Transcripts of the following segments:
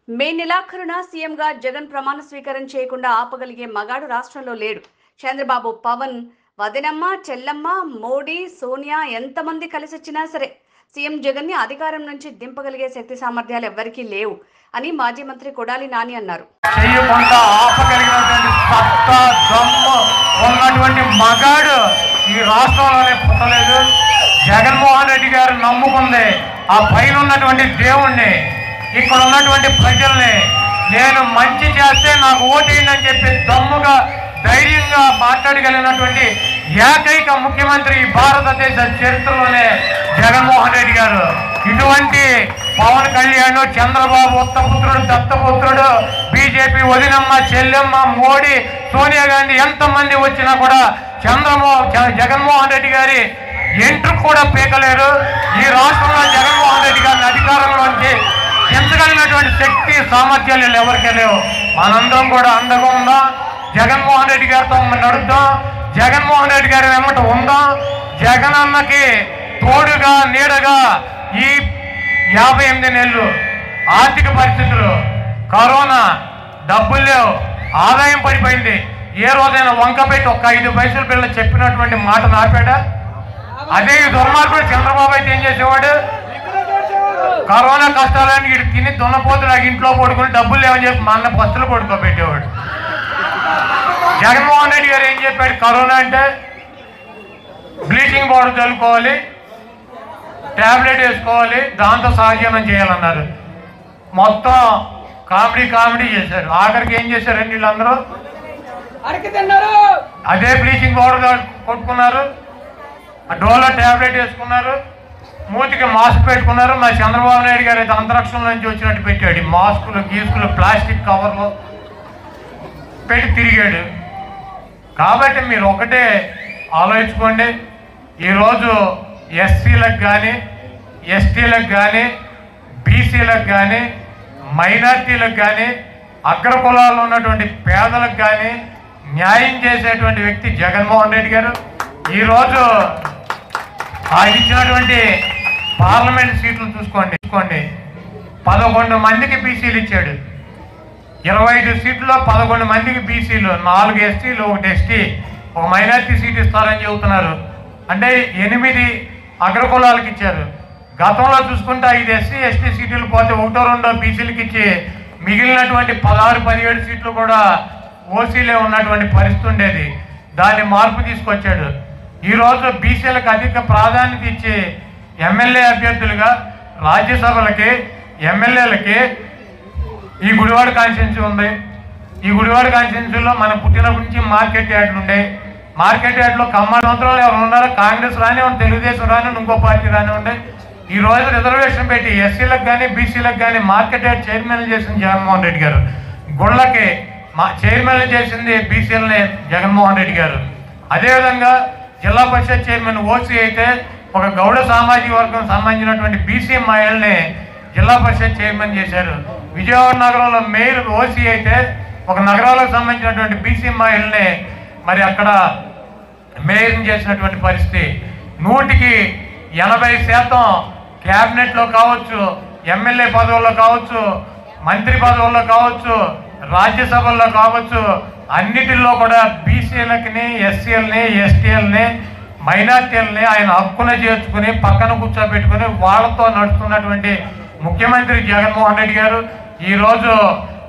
మే నెలాఖరున సీఎంగా జగన్ ప్రమాణ స్వీకారం చేయకుండా ఆపగలిగే మగాడు రాష్ట్రంలో లేడు. చంద్రబాబు, పవన్, వదినమ్మ, చెల్లమ్మ, మోడీ, సోనియా ఎంతమంది కలిసొచ్చినా సరే సీఎం జగన్ ని అధికారం నుంచి దింపగలిగే శక్తి సామర్థ్యాలు ఎవ్వరికీ లేవు అని మాజీ మంత్రి కొడాలి నాని అన్నారు. మగాడు ఈ రాష్ట్రంలోనే పుట్టలేదు. జగన్మోహన్ రెడ్డి గారు నమ్ముకుంది ఆ పైన ఉన్నటువంటి దేవుణ్ణి, ఇక్కడ ఉన్నటువంటి ప్రజల్ని. నేను మంచి చేస్తే నాకు ఓటేయండి అని చెప్పి దమ్ముగా ధైర్యంగా మాట్లాడగలిగినటువంటి ఏకైక ముఖ్యమంత్రి భారతదేశ చరిత్రలోనే జగన్మోహన్ రెడ్డి గారు. ఇటువంటి పవన్ కళ్యాణ్, చంద్రబాబు ఉత్తపుత్రుడు, దత్తపుత్రుడు, బీజేపీ వదినమ్మ, చెల్లెమ్మ, మోడీ, సోనియా గాంధీ ఎంతమంది వచ్చినా కూడా జగన్మోహన్ రెడ్డి గారి ఎంట్రు కూడా పీకలేరు. ఈ రాష్ట్రంలో జగన్మోహన్ రెడ్డి గారిని అధికారంలోంచి ఎంచగలిగినటువంటి శక్తి సామర్థ్యాలు ఎవరికీ లేవు. మనందరం కూడా అండగా ఉందాం, జగన్మోహన్ రెడ్డి గారితో నడుద్దాం, జగన్మోహన్ రెడ్డి గారి వెంబట ఉందాం. జగన్ అన్నకి తోడుగా నీడగా ఈ 58 నెలలు ఆర్థిక పరిస్థితులు, కరోనా, డబ్బులు లేవు, ఆదాయం పడిపోయింది. ఏ రోజైనా వంక పెట్టి ఒక్క 5 పైసల పిల్లలు చెప్పినటువంటి మాట నాపాడా? అదే ఈ దుర్మార్గుడు చంద్రబాబు అయితే ఏం చేసేవాడు? కరోనా కష్టాలని ఇటు తిని దున్నపోతులు ఇంట్లో పడుకుని డబ్బులు లేవని చెప్పి మా అన్న బస్సులు పడుకోబెట్టేవాడు. జగన్మోహన్ రెడ్డి గారు ఏం చెప్పాడు? కరోనా అంటే బ్లీచింగ్ పౌడర్ చల్లుకోవాలి, ట్యాబ్లెట్ వేసుకోవాలి, దాంతో సహజీవనం చేయాలన్నారు. మొత్తం కామెడీ చేశారు. ఆఖరికి ఏం చేశారండి వీళ్ళందరూ? అదే బ్లీచింగ్ పౌడర్ కొట్టుకున్నారు, డోలో ట్యాబ్లెట్ వేసుకున్నారు, మూతికి మాస్క్ పెట్టుకున్నారు. మా చంద్రబాబు నాయుడు గారు అయితే అంతరిక్షం నుంచి వచ్చినట్టు పెట్టాడు. మాస్కులు, గీసుకులు, ప్లాస్టిక్ కవర్లు పెట్టి తిరిగాడు. కాబట్టి మీరు ఒకటే ఆలోచించుకోండి. ఈరోజు ఎస్సీలకు కానీ, ఎస్టీలకు కానీ, బీసీలకు కానీ, మైనార్టీలకు కానీ, అగ్ర కులాల్లో ఉన్నటువంటి పేదలకు కానీ న్యాయం చేసేటువంటి వ్యక్తి జగన్మోహన్ రెడ్డి గారు. ఈరోజు ఆయన ఇచ్చినటువంటి పార్లమెంట్ సీట్లు చూసుకోండి. 11 మందికి బీసీలు ఇచ్చాడు. 25 సీట్లలో 11 మందికి బీసీలు, 4 ఎస్టీలు, 1 ఎస్టీ, 1 మైనార్టీ సీట్ ఇస్తారని చెబుతున్నారు. అంటే 8 అగ్రకులాలకు ఇచ్చారు. గతంలో చూసుకుంటే 5 ఎస్సీ ఎస్టీ సీట్లు పోతే 1-2 బీసీలకు ఇచ్చి మిగిలినటువంటి 16-17 సీట్లు కూడా ఓసీలే ఉన్నటువంటి పరిస్థితి ఉండేది. దాన్ని మార్పు తీసుకొచ్చాడు. ఈరోజు బీసీలకు అధిక ప్రాధాన్యత ఇచ్చి ఎమ్మెల్యే అభ్యర్థులుగా రాజ్యసభలకి, ఎమ్మెల్యేలకి ఈ గుడివాడ కాన్స్టిట్యున్సీ ఉంది. ఈ గుడివాడ కాన్స్టిట్యున్సీలో మనం పుట్టినప్పటి నుంచి మార్కెట్ యార్డులు ఉండే. మార్కెట్ యార్డులో కమ్మ సంవత్సరాలు ఎవరు ఉన్నారో కాంగ్రెస్ రానివ్వండి, తెలుగుదేశం రానివ్వండి, ఇంకో పార్టీ రానివ్వండి, ఈ రోజు రిజర్వేషన్ పెట్టి ఎస్సీలకు కానీ బీసీలకు కానీ మార్కెట్ యార్డ్ చైర్మన్ చేసింది జగన్మోహన్ రెడ్డి గారు. గుళ్ళకి చైర్మన్ చేసింది బీసీలని జగన్మోహన్ రెడ్డి గారు. అదేవిధంగా జిల్లా పరిషత్ చైర్మన్ ఓసీ అయితే ఒక గౌడ సామాజిక వర్గం సంబంధించినటువంటి బీసీ మహిళల్ని జిల్లా పరిషత్ చైర్మన్ చేశారు. విజయవాడ నగరంలో మేయర్ ఓసీ అయితే ఒక నగరాలకు సంబంధించినటువంటి బీసీ మహిళల్ని మరి అక్కడ మేయర్ని చేసినటువంటి పరిస్థితి. 100కి 80% క్యాబినెట్లో కావచ్చు, ఎమ్మెల్యే పదవుల్లో కావచ్చు, మంత్రి పదవుల్లో కావచ్చు, రాజ్యసభల్లో కావచ్చు, అన్నిటిల్లో కూడా బీసీలకి, ఎస్సీలని, ఎస్టీలని, మైనార్టీలని ఆయన హక్కున చేర్చుకుని పక్కన కూర్చోబెట్టుకుని వాళ్ళతో నడుస్తున్నటువంటి ముఖ్యమంత్రి జగన్మోహన్ రెడ్డి గారు. ఈరోజు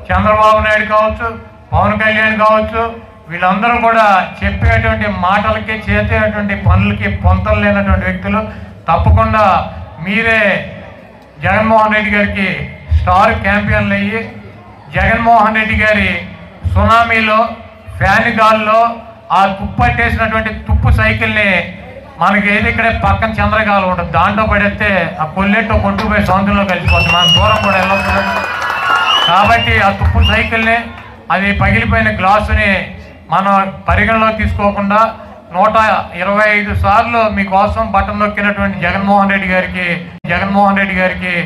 చంద్రబాబు నాయుడు కావచ్చు, పవన్ కళ్యాణ్ కావచ్చు, వీళ్ళందరూ కూడా చెప్పేటువంటి మాటలకి, చేసేటువంటి పనులకి పొంతలు లేనటువంటి వ్యక్తులు. తప్పకుండా మీరే జగన్మోహన్ రెడ్డి గారికి స్టార్ క్యాంపియన్లు అయ్యి జగన్మోహన్ రెడ్డి గారి సునామీలో, ఫ్యాన్ గాల్లో ఆ తుప్పట్టేసినటువంటి తుప్పు సైకిల్ని మనకి ఏది ఇక్కడే పక్కన చంద్రగాలు ఉంటుంది, దాంట్లో పడేస్తే ఆ కొల్లెట్టు కొట్టుకుపోయి సొంతంలో కలిసిపోతుంది. మనం దూరం కూడా వెళ్ళొచ్చు. కాబట్టి ఆ తుప్పు సైకిల్ని, అది పగిలిపోయిన గ్లాసుని మనం పరిగణలో తీసుకోకుండా 125 సార్లు మీకోసం బటన్ నొక్కినటువంటి జగన్మోహన్ రెడ్డి గారికి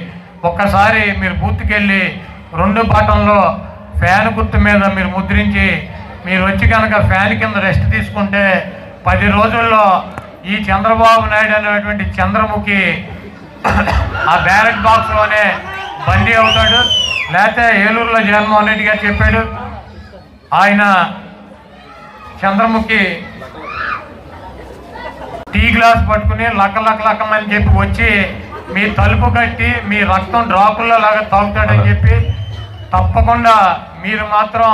ఒక్కసారి మీరు బూత్కి 2 బటన్లో ఫ్యాన్ గుర్తు మీద మీరు ముద్రించి మీరు వచ్చి కనుక ఫ్యాన్ కింద రెస్ట్ తీసుకుంటే 10 రోజుల్లో ఈ చంద్రబాబు నాయుడు అనేటువంటి చంద్రముఖి ఆ బ్యాలెట్ బాక్స్లోనే బందీ అవుతాడు. లేకపోతే ఏలూరులో జగన్మోహన్ రెడ్డి గారు చెప్పాడు ఆయన చంద్రముఖి టీ గ్లాస్ పట్టుకుని లక్కమని చెప్పి వచ్చి మీ తలుపు కట్టి మీ రక్తం డ్రాపుల్లో లాగా తాగుతాడని చెప్పి తప్పకుండా మీరు మాత్రం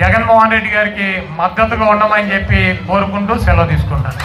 జగన్మోహన్ రెడ్డి గారికి మద్దతుగా ఉండమని చెప్పి కోరుకుంటూ సెలవు తీసుకుంటాను.